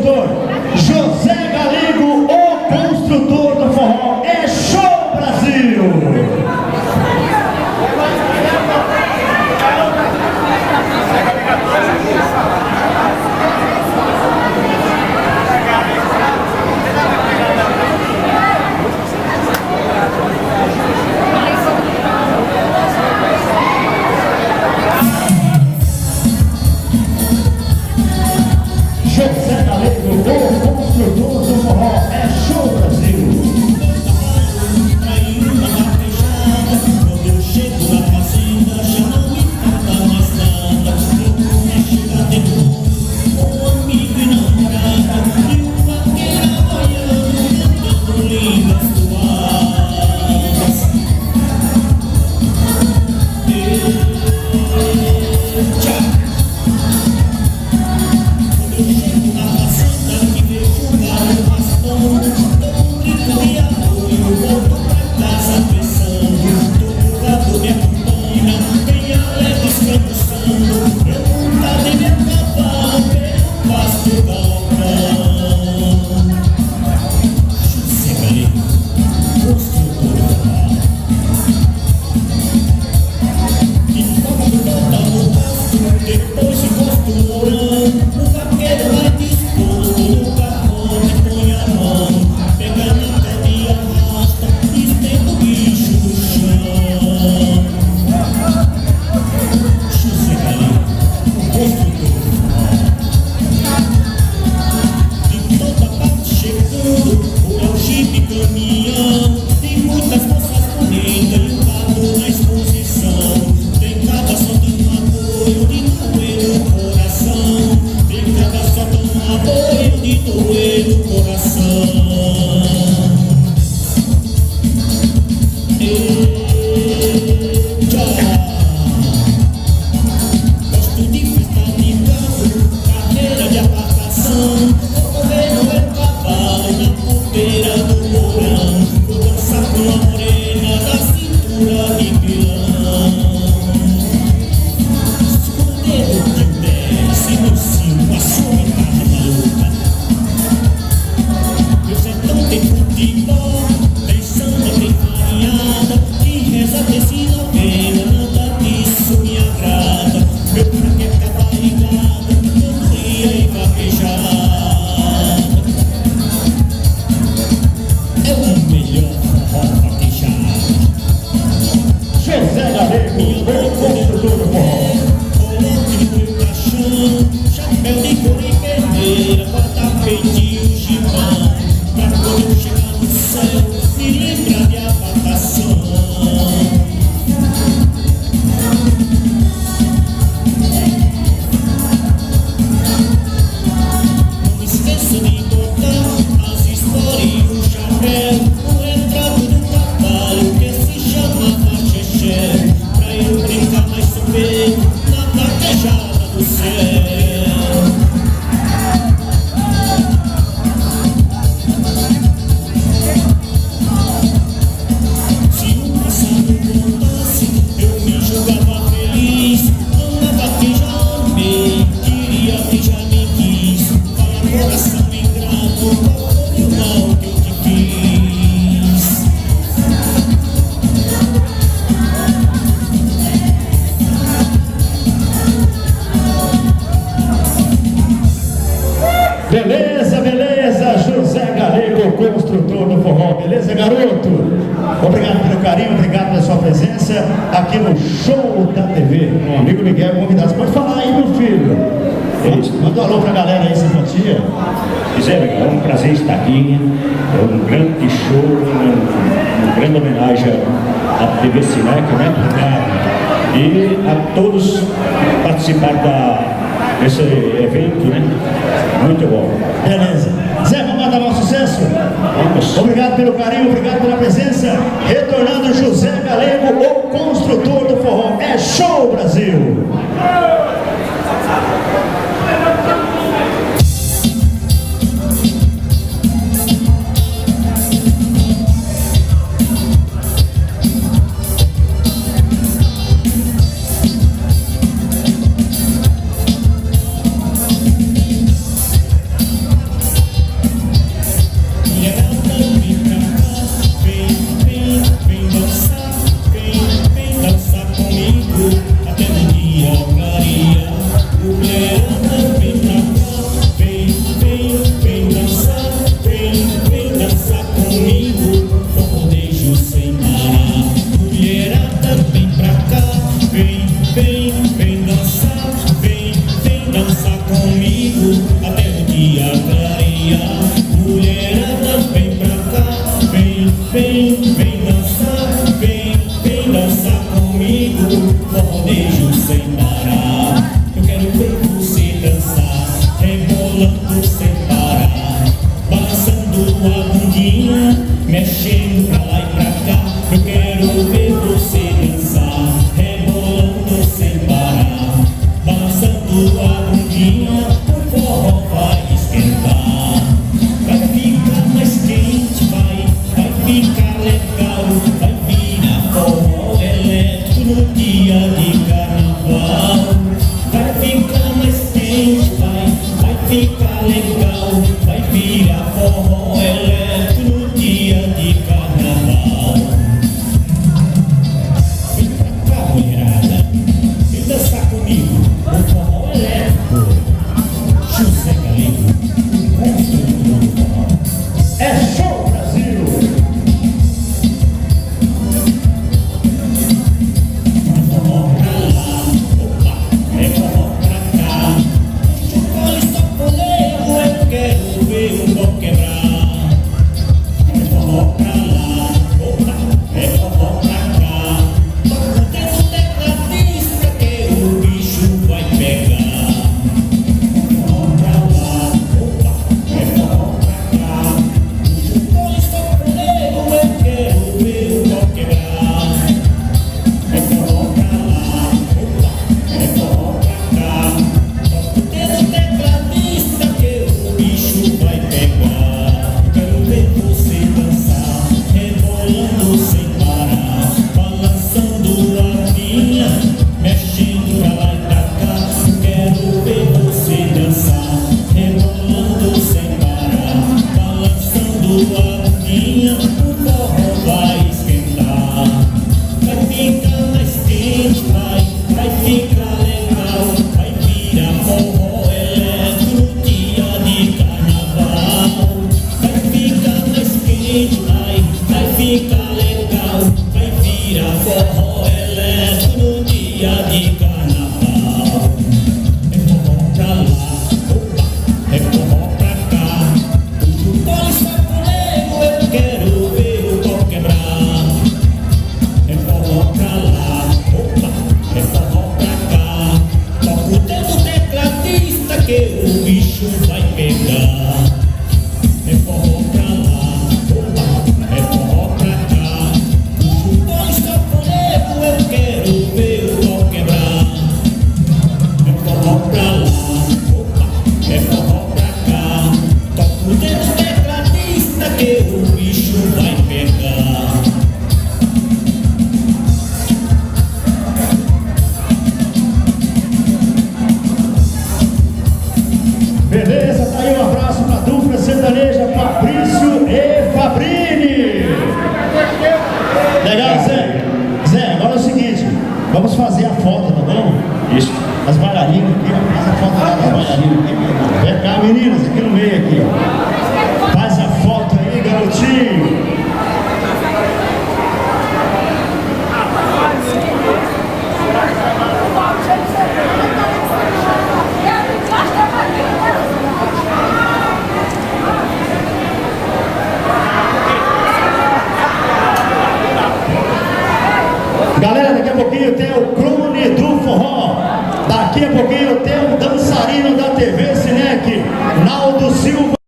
locutor. José Galego, o construtor do forró. É show, Brasil! José Galego, o construtor do forró. É show, Brasil! Quando eu chego na fazenda, já não me falta mais nada. Eu chego dentro com um amigo e namorada, e um vaqueiro havaiano cantando lindas toadas. Quando eu chego na fazenda, que vejo um galo raspando, dou um grito de apoio, volto pra casa pensando. Todo gado me acompanha, bem alegre escambuzando. Eu nunca dei meu cavalo pelo pasto galpão. José Galego, construtor do forró. E quando volta no pasto, depois encosta o morão, o vaqueiro vai disposto no garrote, põe a mão, pega na pé e arrasta, estende o bicho no chão. José Galego, construtor do forró. De toda parte chegando, ou é o jipe caminhão, tem muitas moças bonitas e um gado na exposição. Tem cada só dando apoio de doer no coração. Tem cada só dando apoio de doer no coração. Eita! Gosto de festa de campo, carreira de abarcação. Vou correr no meu cavalo na porteira do porão. Vou dançar com a morena da cintura de pilão. Escondedo de pé, sem mocinho, a sua casa maluca. Meu sertão tem futebol, tem samba, tem farinhada. Quem reza desse novena, nada disso me agrada. Meu fraco é cabarigada, cantoria e vaquejada. É o melhor forró vaquejada. José Galego, o construtor do forró. Coloque no meu caixão chapéu de couro e peneira, bota feitio, gibão, pra quando eu chegar no céu me lembrar de abacação. Não esqueça de botar as histórias e o chapéu, o retrato do cavalo que se chamava Xexé, pra eu brincar mais sobre na vaquejada do céu. Se o passado contasse, eu me julgava feliz. Não dava quem já amei, queria quem já me quis. Fala coração ingrato, qual foi o mal que eu te fiz? Beleza, beleza, José Galego, construtor do forró. Beleza, garoto? Obrigado pelo carinho, obrigado pela sua presença aqui no Show da TV. Meu amigo Miguel, convidado. Você pode falar aí, meu filho? Manda um alô pra galera aí, simpatia. É um prazer estar aqui, é um grande show, uma grande homenagem à TV Cineca, né? E a todos que participaram desse evento, né? Muito bom. Beleza. Zé, vamos dar nosso sucesso? Vamos. Obrigado pelo carinho, obrigado pela presença. Retornando José Galego, o construtor do forró. É show, Brasil! rebolando sem parar, balançando a bundinha, mexendo pra lá e pra cá. Eu quero ver você dançar, rebolando sem parar, balançando a bundinha, o forró vai esquentar. Vai ficar mais quente, vai ficar legal, vai virar forró elétrico no dia de carnaval. Vai ficar mais quente, vai ficar legal, vai virar forró elétrico no dia de carnaval. Vem pra cá, mulherada, vem dançar comigo, o forró elétrico. José Galego, o monstro do forró. É show, Brasil! É forró pra lá, opa, é forró pra cá. Chocole, safoneiro, eu quero ver o pau quebrar. É forró pra lá, opa, é forró pra cá. Toca o tecladista que o bicho vai pegar. É forró pra lá, opa, é forró pra cá. Chocole, safoneiro, eu quero ver o pau quebrar. É forró pra lá, opa, é forró pra cá. Toca o tecladista que o bicho vai pegar. Quero ver você dançar, rebolando sem parar, balançando a minha, mexendo pra lá e pra cá. Quero ver você dançar, rebolando sem parar, balançando a minha, o forró vai esquentar. Vai ficar mais quente, vai ficar legal, vai virar forró elétrico no dia de carnaval. Vai ficar mais quente, vai ficar legal, vai virar forró elétrico no dia de carnaval. É forró pra lá, opa, é forró pra cá. O pole safoneiro, eu quero ver o pau quebrar. É forró pra lá, opa, é forró pra cá. Toca o dedo tecladista que o bicho vai pegar. É forró pra lá, opa, é forró pra cá. O pole safoneiro, eu quero ver o pau quebrar. É forró pra lá, opa, é forró pra cá. Toca o dedo tecladista que o bicho vai pegar. Beleza, tá aí um abraço pra dupla sertaneja Fabrício e Fabrini. Legal, Zé? Zé, agora é o seguinte, vamos fazer a foto, tá bom? Isso. As bailarinas aqui, ó. Faz a foto lá das bailarinas aqui. Vem cá, meninas, aqui no meio aqui, ó. Faz a foto aí, garotinho. Galera, daqui a pouquinho tem o clone do forró. Daqui a pouquinho tem o dançarino da TV Cinec, Naldo Silva.